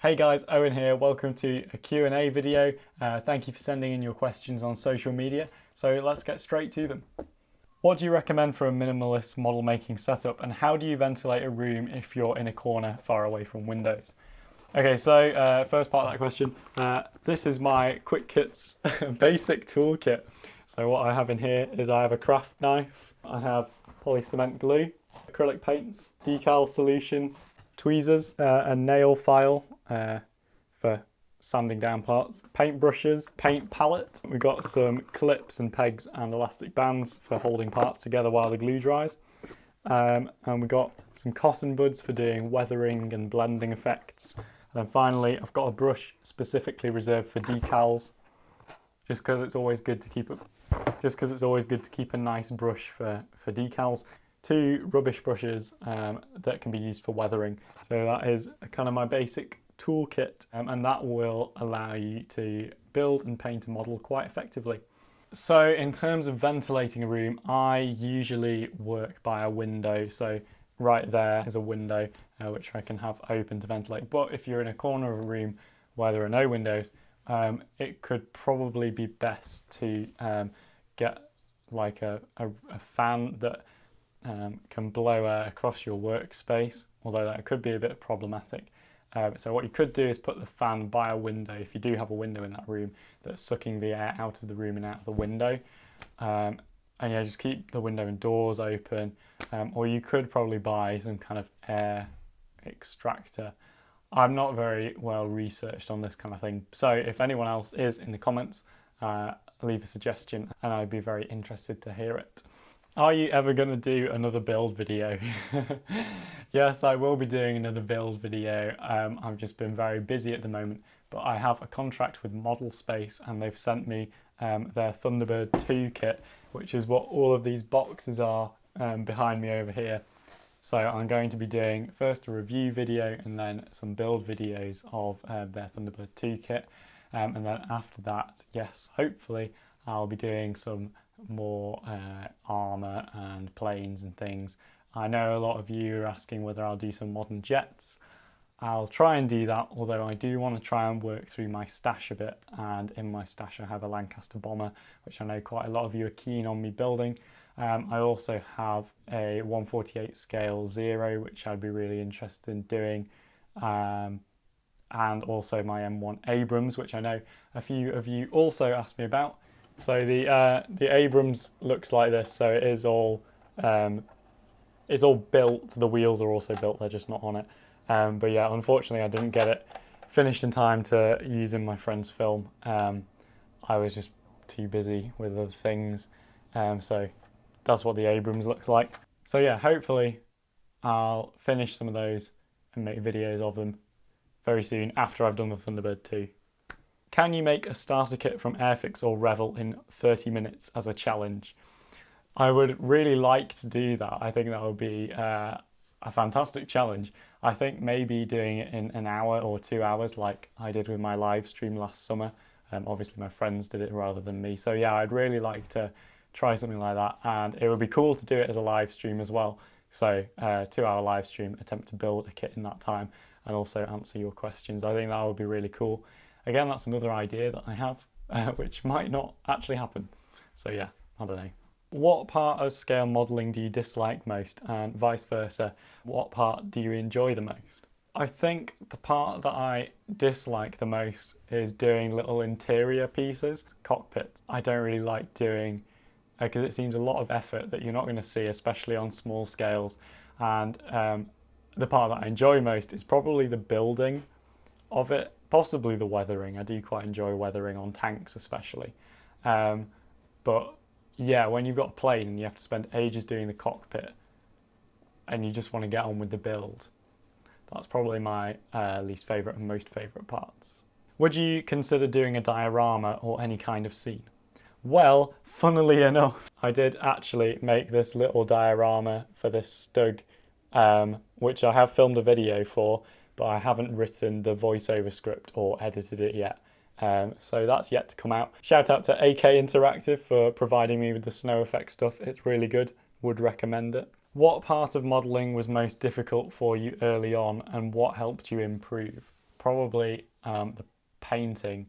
Hey guys, Owen here. Welcome to a Q&A video. Thank you for sending in your questions on social media. So let's get straight to them. What do you recommend for a minimalist model making setup, and how do you ventilate a room if you're in a corner far away from windows? Okay, so first part of that question, this is my Quick Kits basic toolkit. So what I have in here is I have a craft knife, I have polycement glue, acrylic paints, decal solution, tweezers, a nail file for sanding down parts, paint brushes, paint palette. We've got some clips and pegs and elastic bands for holding parts together while the glue dries. And we've got some cotton buds for doing weathering and blending effects. And then finally, I've got a brush specifically reserved for decals, just because it's always good to keep a nice brush for decals. Two rubbish brushes that can be used for weathering. So that is kind of my basic toolkit, and that will allow you to build and paint a model quite effectively. So in terms of ventilating a room, I usually work by a window. So right there is a window which I can have open to ventilate. But if you're in a corner of a room where there are no windows, it could probably be best to get like a fan that can blow air across your workspace, although that could be a bit problematic. So what you could do is put the fan by a window, if you do have a window in that room, that's sucking the air out of the room and out of the window. And yeah, just keep the window and doors open. Or you could probably buy some kind of air extractor. I'm not very well researched on this kind of thing. So if anyone else is, in the comments, leave a suggestion and I'd be very interested to hear it. Are you ever going to do another build video? Yes, I will be doing another build video. I've just been very busy at the moment, but I have a contract with Model Space and they've sent me their Thunderbird 2 kit, which is what all of these boxes are behind me over here. So I'm going to be doing first a review video and then some build videos of their Thunderbird 2 kit. And then after that, yes, hopefully I'll be doing some more armour and planes and things. I know a lot of you are asking whether I'll do some modern jets. I'll try and do that, although I do want to try and work through my stash a bit, and in my stash I have a Lancaster bomber, which I know quite a lot of you are keen on me building. I also have a 1/48 scale Zero, which I'd be really interested in doing, and also my M1 Abrams, which I know a few of you also asked me about. So the Abrams looks like this. So it is all it's all built. The wheels are also built. They're just not on it. But yeah, unfortunately, I didn't get it finished in time to use in my friend's film. I was just too busy with other things. So that's what the Abrams looks like. So yeah, hopefully I'll finish some of those and make videos of them very soon after I've done the Thunderbird 2. Can you make a starter kit from Airfix or Revel in 30 minutes as a challenge? I would really like to do that. I think that would be a fantastic challenge. I think maybe doing it in an hour or 2 hours like I did with my live stream last summer. Obviously my friends did it rather than me. So yeah, I'd really like to try something like that, and it would be cool to do it as a live stream as well. So 2-hour live stream, attempt to build a kit in that time and also answer your questions. I think that would be really cool. Again, that's another idea that I have, which might not actually happen. So yeah, I don't know. What part of scale modelling do you dislike most, and vice versa? What part do you enjoy the most? I think the part that I dislike the most is doing little interior pieces, cockpits. I don't really like doing, because it seems a lot of effort that you're not going to see, especially on small scales. And the part that I enjoy most is probably the building of it. Possibly the weathering. I do quite enjoy weathering on tanks especially. But yeah, when you've got a plane and you have to spend ages doing the cockpit and you just want to get on with the build, that's probably my least favourite and most favourite parts. Would you consider doing a diorama or any kind of scene? Well, funnily enough, I did actually make this little diorama for this Stug, which I have filmed a video for, but I haven't written the voiceover script or edited it yet. So that's yet to come out. Shout out to AK Interactive for providing me with the snow effect stuff. It's really good. Would recommend it. What part of modelling was most difficult for you early on, and what helped you improve? probably the painting,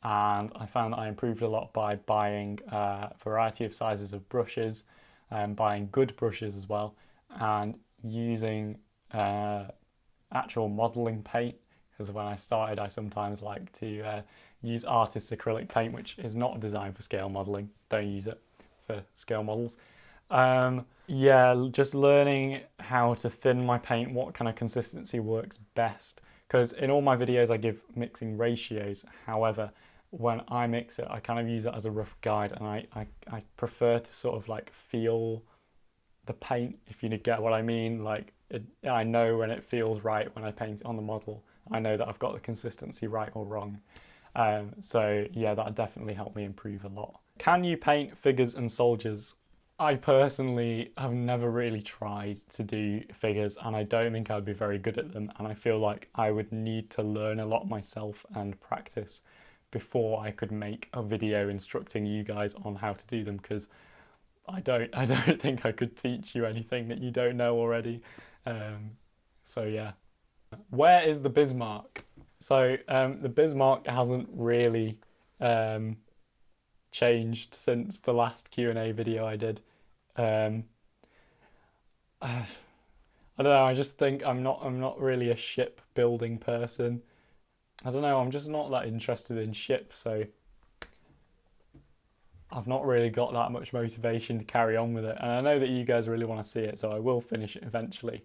and I found that I improved a lot by buying a variety of sizes of brushes, and buying good brushes as well, and using actual modelling paint, because when I started I sometimes like to use artist's acrylic paint, which is not designed for scale modelling. Don't use it for scale models. Yeah, just learning how to thin my paint, what kind of consistency works best, because in all my videos I give mixing ratios. However, when I mix it I kind of use it as a rough guide, and I prefer to sort of like feel the paint, if you get what I mean. Like I know when it feels right when I paint it on the model. I know that I've got the consistency right or wrong. So yeah, that definitely helped me improve a lot. Can you paint figures and soldiers? I personally have never really tried to do figures, and I don't think I'd be very good at them, and I feel like I would need to learn a lot myself and practice before I could make a video instructing you guys on how to do them, because I don't think I could teach you anything that you don't know already. So yeah. Where is the Bismarck? So the Bismarck hasn't really changed since the last Q&A video I did. I don't know, I just think I'm not really a ship building person. I don't know, I'm just not that interested in ships, so I've not really got that much motivation to carry on with it. And I know that you guys really want to see it, so I will finish it eventually.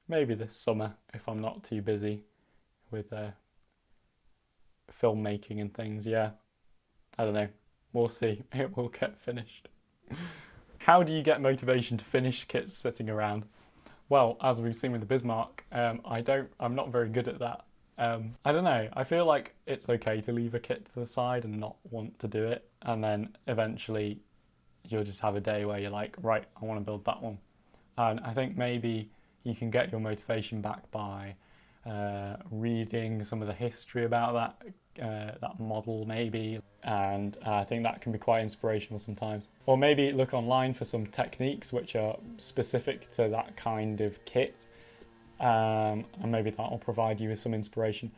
Maybe this summer, if I'm not too busy with filmmaking and things. Yeah, I don't know. We'll see. It will get finished. How do you get motivation to finish kits sitting around? Well, as we've seen with the Bismarck, I'm not very good at that. I don't know. I feel like it's okay to leave a kit to the side and not want to do it, and then eventually you'll just have a day where you're like, right, I want to build that one. And I think maybe you can get your motivation back by reading some of the history about that model maybe, and I think that can be quite inspirational sometimes. Or maybe look online for some techniques which are specific to that kind of kit, and maybe that will provide you with some inspiration.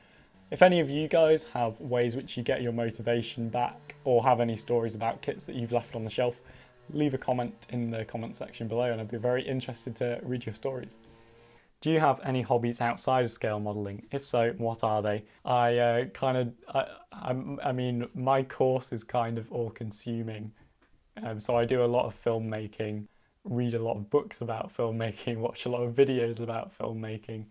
If any of you guys have ways which you get your motivation back, or have any stories about kits that you've left on the shelf, leave a comment in the comment section below, and I'd be very interested to read your stories. Do you have any hobbies outside of scale modelling? If so, what are they? I mean, my course is kind of all-consuming, so I do a lot of filmmaking, read a lot of books about filmmaking, watch a lot of videos about filmmaking.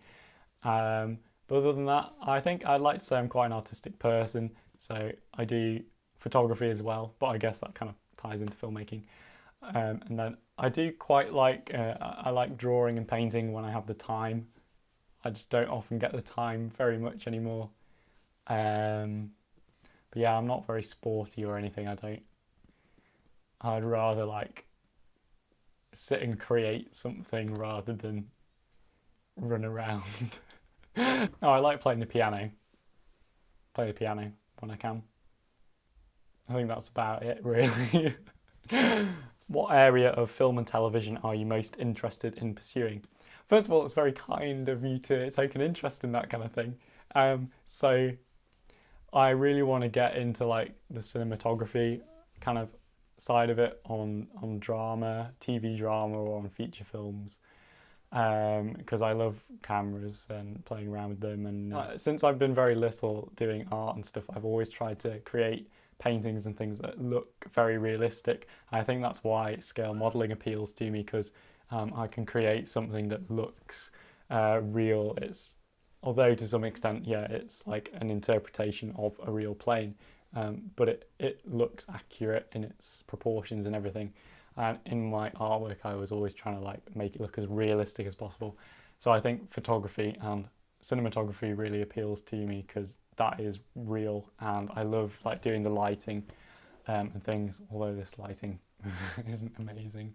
But other than that, I think I'd like to say I'm quite an artistic person, so I do photography as well, but I guess that kind of ties into filmmaking. And then I do quite like, I like drawing and painting when I have the time. I just don't often get the time very much anymore. But yeah, I'm not very sporty or anything. I'd rather like sit and create something rather than run around. No, I like playing the piano. Play the piano when I can. I think that's about it, really. What area of film and television are you most interested in pursuing? First of all, it's very kind of you to take an interest in that kind of thing. So I really want to get into like the cinematography kind of side of it on drama, TV drama, or on feature films, because I love cameras and playing around with them. And since I've been very little doing art and stuff, I've always tried to create paintings and things that look very realistic. I think that's why scale modelling appeals to me, because I can create something that looks real. Although to some extent, yeah, it's like an interpretation of a real plane, but it looks accurate in its proportions and everything. And in my artwork, I was always trying to like make it look as realistic as possible. So I think photography and cinematography really appeals to me, because that is real, and I love like doing the lighting and things, although this lighting isn't amazing.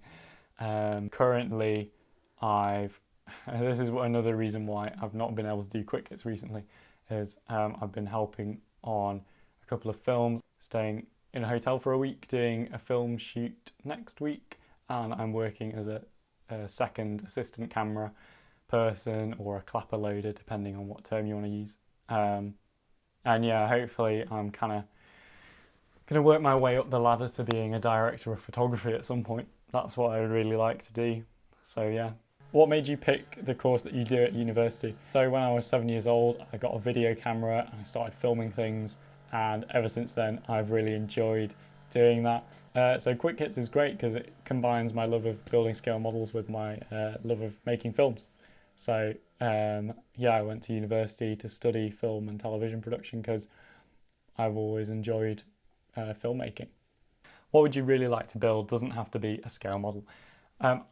Currently this is another reason why I've not been able to do quick hits recently, is I've been helping on a couple of films, staying in a hotel for a week, doing a film shoot next week, and I'm working as a second assistant camera person or a clapper loader, depending on what term you want to use. And yeah, hopefully I'm kind of going to work my way up the ladder to being a director of photography at some point. That's what I would really like to do. So yeah. What made you pick the course that you do at university? So when I was 7 years old, I got a video camera and I started filming things, and ever since then I've really enjoyed doing that. So Quick Kits is great because it combines my love of building scale models with my love of making films. So yeah, I went to university to study film and television production because I've always enjoyed filmmaking. What would you really like to build? Doesn't have to be a scale model.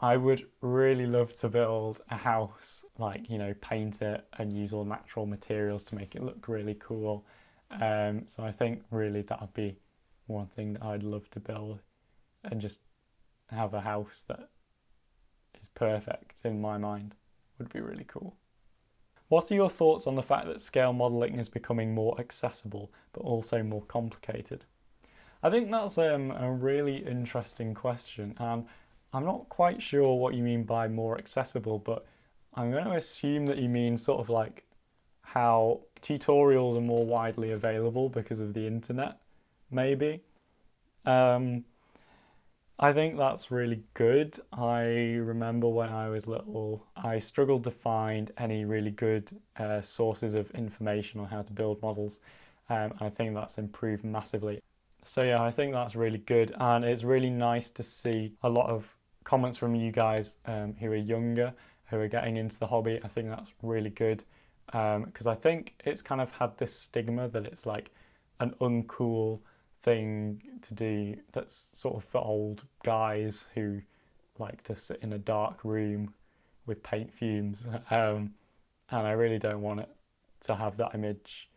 I would really love to build a house, like, you know, paint it and use all natural materials to make it look really cool. So I think really that would be one thing that I'd love to build, and just have a house that is perfect in my mind would be really cool. What are your thoughts on the fact that scale modelling is becoming more accessible but also more complicated? I think that's a really interesting question, and I'm not quite sure what you mean by more accessible, but I'm going to assume that you mean sort of like how tutorials are more widely available because of the internet, maybe. I think that's really good. I remember when I was little, I struggled to find any really good sources of information on how to build models. I think that's improved massively. So yeah, I think that's really good, and it's really nice to see a lot of comments from you guys who are younger, who are getting into the hobby. I think that's really good, because I think it's kind of had this stigma that it's like an uncool thing to do, that's sort of for old guys who like to sit in a dark room with paint fumes, and I really don't want it to have that image.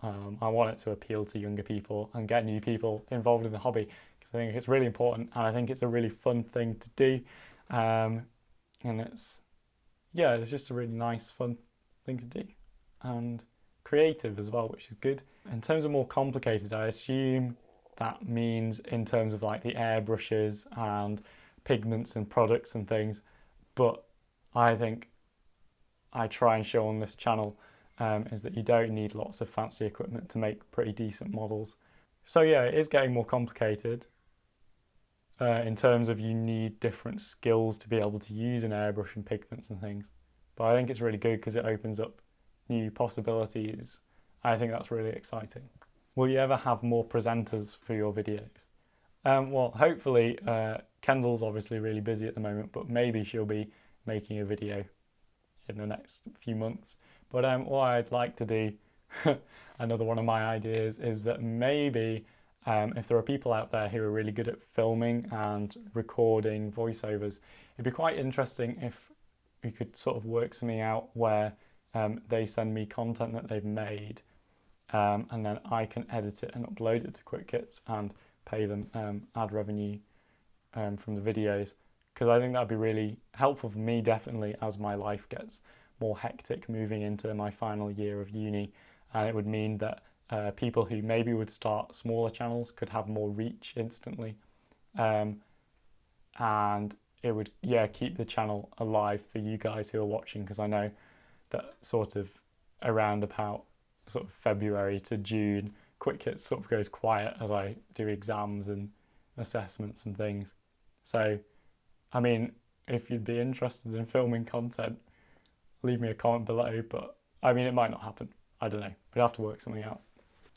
I want it to appeal to younger people and get new people involved in the hobby, because I think it's really important, and I think it's a really fun thing to do, and it's just a really nice, fun thing to do, and creative as well, which is good. In terms of more complicated, I assume that means in terms of like the airbrushes and pigments and products and things, but I think I try and show on this channel is that you don't need lots of fancy equipment to make pretty decent models. So yeah, it is getting more complicated in terms of you need different skills to be able to use an airbrush and pigments and things. But I think it's really good because it opens up new possibilities. I think that's really exciting. Will you ever have more presenters for your videos? Well, hopefully, Kendall's obviously really busy at the moment, but maybe she'll be making a video in the next few months. But what I'd like to do, another one of my ideas, is that maybe if there are people out there who are really good at filming and recording voiceovers, it'd be quite interesting if we could sort of work something out where they send me content that they've made, and then I can edit it and upload it to Quick Kits and pay them ad revenue from the videos, because I think that'd be really helpful for me, definitely, as my life gets more hectic moving into my final year of uni, and it would mean that people who maybe would start smaller channels could have more reach instantly, and it would keep the channel alive for you guys who are watching, because I know that sort of around about sort of February to June, Quick Kits sort of goes quiet as I do exams and assessments and things. So I mean, if you'd be interested in filming content, leave me a comment below, but I mean, it might not happen. I don't know. We'd have to work something out.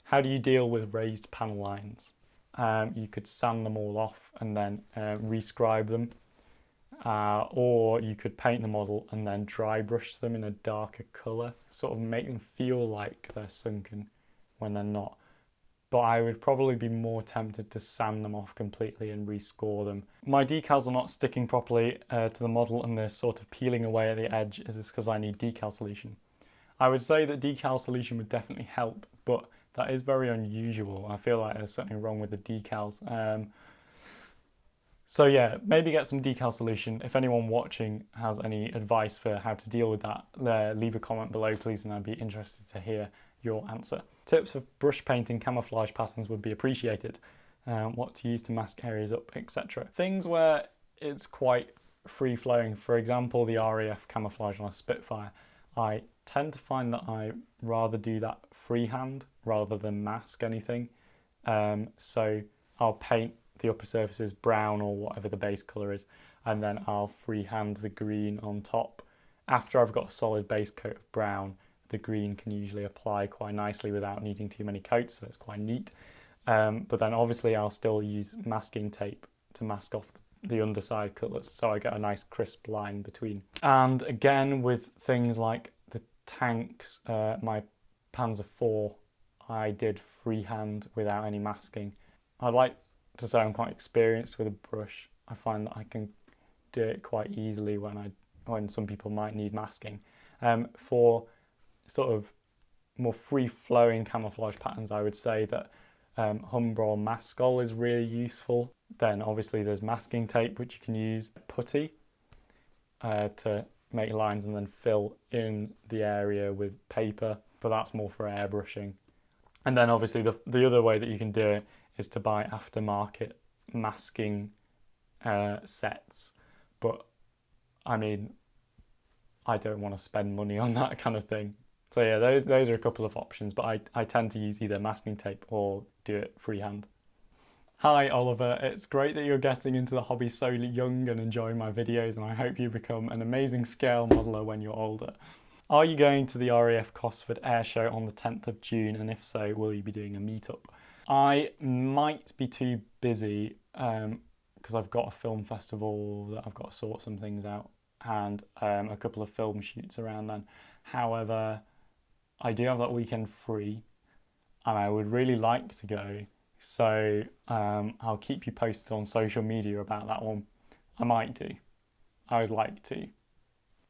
How do you deal with raised panel lines? You could sand them all off and then rescribe them, or you could paint the model and then dry brush them in a darker colour, sort of make them feel like they're sunken when they're not. But I would probably be more tempted to sand them off completely and rescore them. My decals are not sticking properly to the model, and they're sort of peeling away at the edge. Is this because I need decal solution? I would say that decal solution would definitely help, but that is very unusual. I feel like there's something wrong with the decals. So yeah, maybe get some decal solution. If anyone watching has any advice for how to deal with that, leave a comment below, please, and I'd be interested to hear your answer. Tips of brush painting camouflage patterns would be appreciated. What to use to mask areas up, etc. Things where it's quite free flowing. For example, the RAF Camouflage on a Spitfire, I tend to find that I rather do that freehand rather than mask anything. So I'll paint the upper surfaces brown or whatever the base colour is, and then I'll freehand the green on top. After I've got a solid base coat of brown, the green can usually apply quite nicely without needing too many coats, so it's quite neat. But then obviously I'll still use masking tape to mask off the underside colours, so I get a nice crisp line between. And again, with things like the tanks, my Panzer IV, I did freehand without any masking. I'd like to say I'm quite experienced with a brush. I find that I can do it quite easily when some people might need masking. For sort of more free-flowing camouflage patterns, I would say that Humbrol Maskol is really useful. Then obviously there's masking tape, which you can use, putty to make lines and then fill in the area with paper, but that's more for airbrushing. And then obviously the other way that you can do it is to buy aftermarket masking sets, but I mean, I don't want to spend money on that kind of thing. So yeah, those are a couple of options, but I tend to use either masking tape or do it freehand. Hi Oliver, it's great that you're getting into the hobby so young and enjoying my videos, and I hope you become an amazing scale modeler when you're older. Are you going to the RAF Cosford Air Show on the 10th of June, and if so, will you be doing a meetup? I might be too busy because I've got a film festival that I've got to sort some things out, and a couple of film shoots around then. However, I do have that weekend free and I would really like to go, so I'll keep you posted on social media about that one. I might do. I would like to.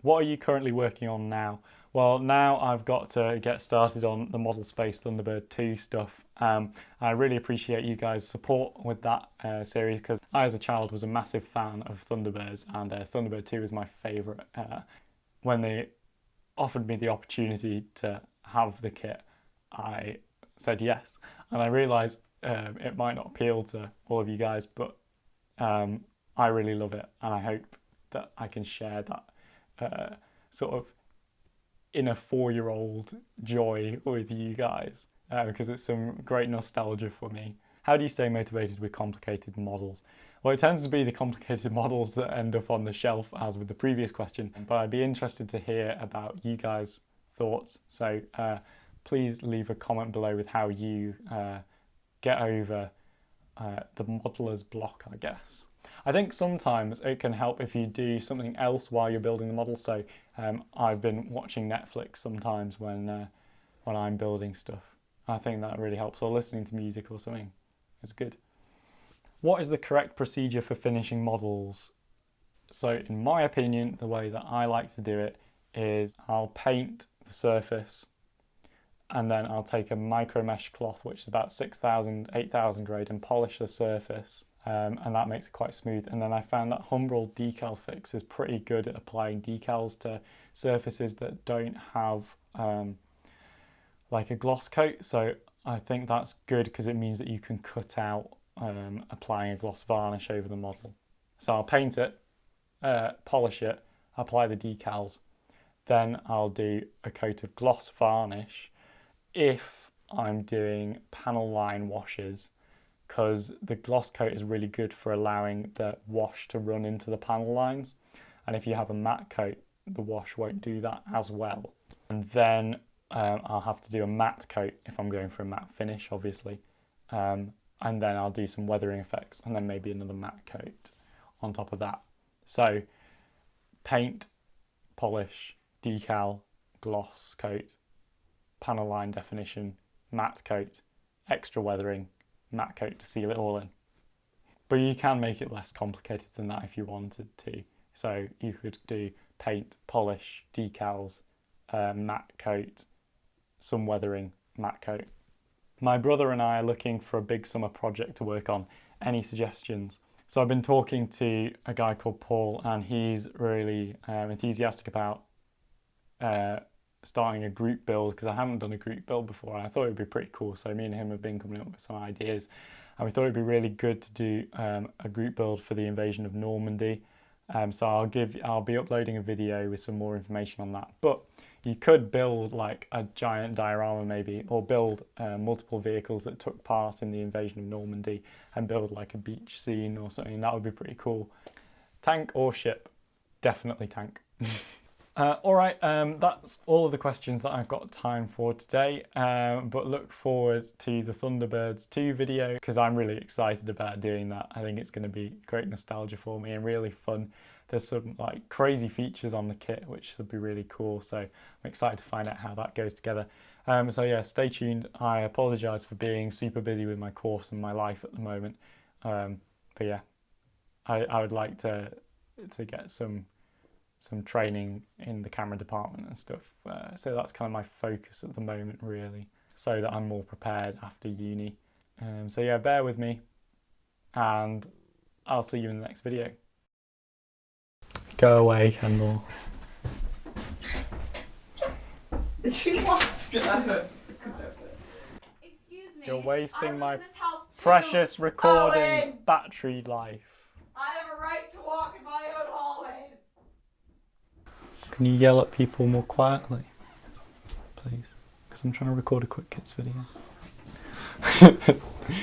What are you currently working on now? Well, now I've got to get started on the Model Space Thunderbird 2 stuff. I really appreciate you guys' support with that series, because I as a child was a massive fan of Thunderbirds, and Thunderbird 2 is my favourite. When they offered me the opportunity to have the kit, I said yes, and I realised it might not appeal to all of you guys, but I really love it, and I hope that I can share that sort of inner 4-year-old joy with you guys, because it's some great nostalgia for me. How do you stay motivated with complicated models? Well, it tends to be the complicated models that end up on the shelf, as with the previous question, but I'd be interested to hear about you guys' thoughts. So please leave a comment below with how you get over the modeler's block, I guess. I think sometimes it can help if you do something else while you're building the model. So I've been watching Netflix sometimes when I'm building stuff. I think that really helps, or listening to music or something. It's good. What is the correct procedure for finishing models? So in my opinion, the way that I like to do it is I'll paint the surface, and then I'll take a micro mesh cloth, which is about 6,000, 8,000 grade, and polish the surface. And that makes it quite smooth. And then I found that Humbrol Decal Fix is pretty good at applying decals to surfaces that don't have like a gloss coat. So I think that's good because it means that you can cut out applying a gloss varnish over the model. So I'll paint it, polish it, apply the decals, then I'll do a coat of gloss varnish if I'm doing panel line washes, because the gloss coat is really good for allowing the wash to run into the panel lines, and if you have a matte coat, the wash won't do that as well. And then I'll have to do a matte coat if I'm going for a matte finish, obviously, and then I'll do some weathering effects, and then maybe another matte coat on top of that. So paint, polish, decal, gloss coat, panel line definition, matte coat, extra weathering, matte coat to seal it all in. But you can make it less complicated than that if you wanted to. So you could do paint, polish, decals, matte coat, some weathering, matte coat. My brother and I are looking for a big summer project to work on. Any suggestions? So I've been talking to a guy called Paul, and he's really enthusiastic about starting a group build, because I haven't done a group build before, and I thought it would be pretty cool. So me and him have been coming up with some ideas, and we thought it'd be really good to do a group build for the invasion of Normandy. So I'll be uploading a video with some more information on that. But you could build like a giant diorama maybe, or build multiple vehicles that took part in the invasion of Normandy and build like a beach scene or something. That would be pretty cool. Tank or ship? Definitely tank. All right, that's all of the questions that I've got time for today, but look forward to the Thunderbirds 2 video because I'm really excited about doing that. I think it's going to be great nostalgia for me and really fun. There's some like crazy features on the kit which should be really cool, so I'm excited to find out how that goes together. So yeah, stay tuned. I apologise for being super busy with my course and my life at the moment, but yeah, I would like to get some training in the camera department and stuff. So that's kind of my focus at the moment, really, so that I'm more prepared after uni. So yeah, bear with me, and I'll see you in the next video. Go away, Kendall. She lost it. Excuse me. You're wasting my in this house too. precious recording Owen! battery life. I have a right to walk in my own hallways. Can you yell at people more quietly, please? Because I'm trying to record a quick kids video.